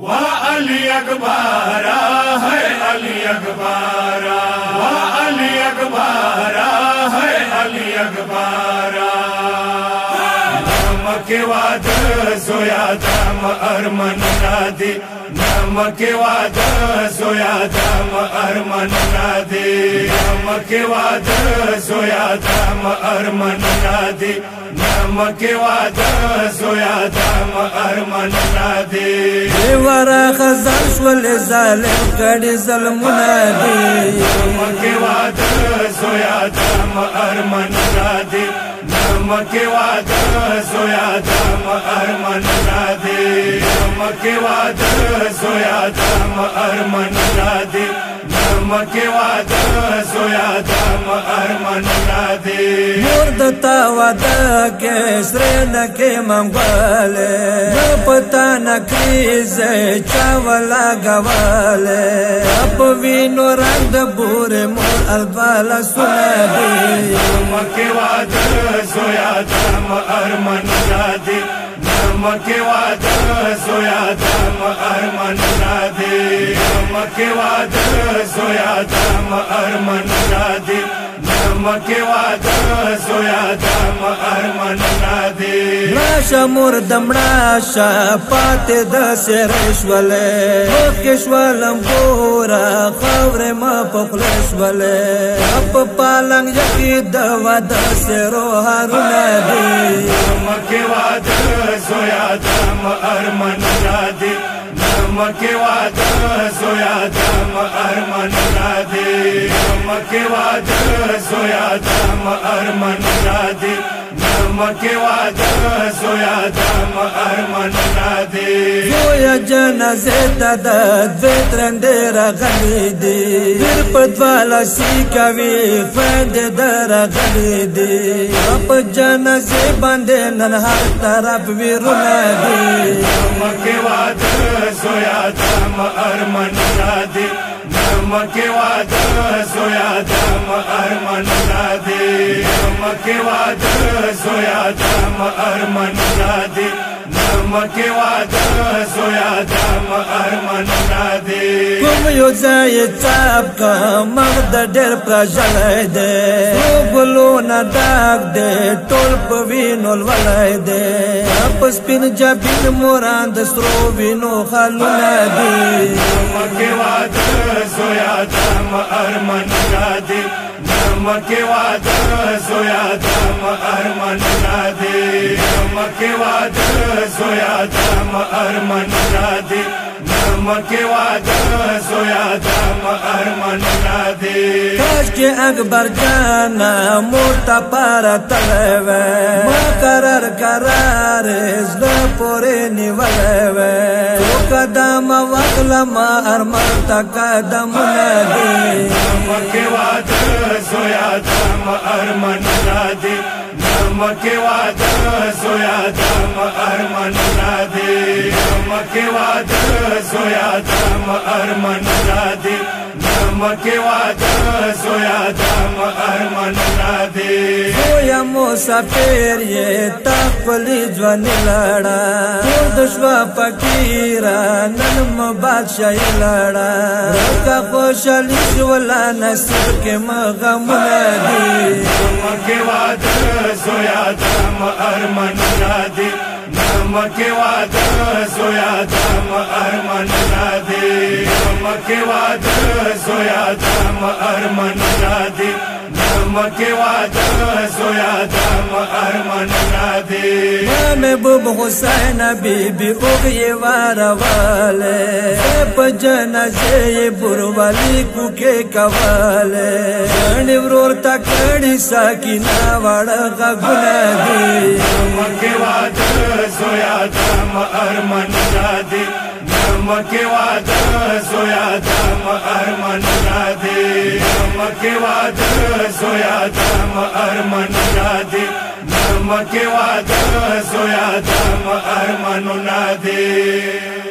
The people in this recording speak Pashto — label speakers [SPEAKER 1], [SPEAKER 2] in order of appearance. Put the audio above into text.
[SPEAKER 1] वाह अली अकबारा है अली अकबारा, वाह अली अकबारा है अली अकबारा। नमक वाद सोया दम अरमन नादी, नमक वाद सोया दम अरमन नादी, नमक वाद सोया दम अरमन नादी, नमक वाद सोया दम अरमन नादी।
[SPEAKER 2] ورا خزان شول ظالم کړي ظلمونه دي،
[SPEAKER 1] نمک واد سویا دم ارمن نادي، نمک واد سویا دم ارمن نادي، نمک واد سویا دم ارمن نادي، نمک واد سویا دم ارمن نادي۔
[SPEAKER 2] مور دتا ودا کې سره نکې منګواله، نو پتا نکریز چاولا گواله، اپ وینو رنگ د بور مور الوالا سنادي،
[SPEAKER 1] نمک واد سویا دم ارمن نادي، نمک واد سویا دم ارمن نادي، نمک واد سویا دم ارمن نادي، نمک واد سویا دم ارمن نادي۔
[SPEAKER 2] راشا مور دمړاشا پاتې د سرشوله، وکښولم ګورا خاورې ما پخلشوله، اپ پالنګ یکی د واده سرو هارونه دي،
[SPEAKER 1] نمک واد سویا دم ارمن نادي، نمک واد سویا دم ارمن نادي، نمک واد سویا دم ارمن نادي، نمک واد سویا دم ارمن نادي۔
[SPEAKER 2] زویا جنازه ته د دوی ترندې راغلي دي، پیر په دواله سیکوي خویندې د راغلي دي، په جنازې باندې نن هر طرف ویرونه دي،
[SPEAKER 1] نمک واد سویا دم ارمن نادي، نمک واد سویا دم ارمن نادي، نمک واد سویا دم ارمن نادي، نمک واد سویا دم ارمن نادي۔
[SPEAKER 2] کوم یو ځای چاپ کا مغد ډېر پرژلی دی، ګلونه ډاک دی ټول په وینو لولی دی، په سپین جبین موران د سرو وینو خالونه دي،
[SPEAKER 1] نمک واد سویا دم ارمن نادي، نمک واد سویا دم ارمن نادي، نمک واد سویا دم ارمن نادي، نمک واد سویا دم ارمن نادي۔
[SPEAKER 2] کاش کې اکبر جانا موټا پارا تللی وی، ما قرار زړه پورې نیولی وی، څو قدمه واخلمه ارمان ته قدمونه دي،
[SPEAKER 1] نمک واد سویا دم ارمن نادي، نمک واد سویا دم ارمن نادي، نمک واد سویا دم ارمن نادي، نمک واد سویا دم ارمن نادي۔
[SPEAKER 2] زویا مسافر یې تا خپلې ځواني لاړه، ټول د شوه فقیره نن مو بادشاهي لاړه، که خوشحالي شوله نصیب کې مه غمونه دي،
[SPEAKER 1] نمک واد سویا دم ارمن نادي، نمک واد سویا دم ارمن نادي، نمک واد سویا دم ارمن نادي، نمک واد سویا دم ارمن نادي۔
[SPEAKER 2] محبوب حسین بیبی اوغی واروالے، په جنازه یې بوروالی کوکې کوالے، ګڼې ورور ته کړي ساکینه واړه غږونه دي،
[SPEAKER 1] نمک واد سویا دم ارمن نادي، نمک واد سویا دم ارمن نادي، نمک واد سویا دم ارمن نادي، نمک واد سویا دم ارمن نادي۔